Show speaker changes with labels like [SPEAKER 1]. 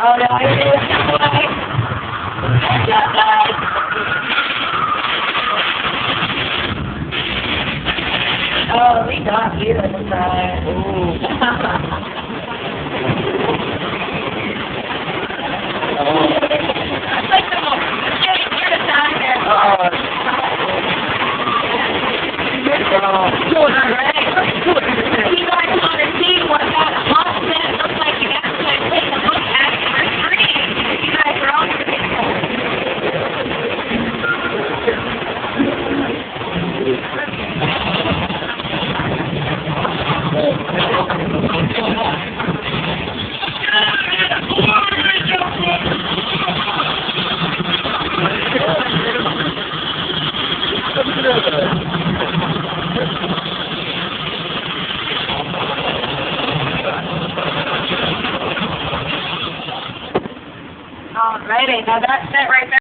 [SPEAKER 1] Oh no, I didn't do Oh, we got you this time. It's like the most you're down here. You guys want to see what that hot set looks like? You have to take a look at it for free. You guys are all Alrighty, now that's it right there.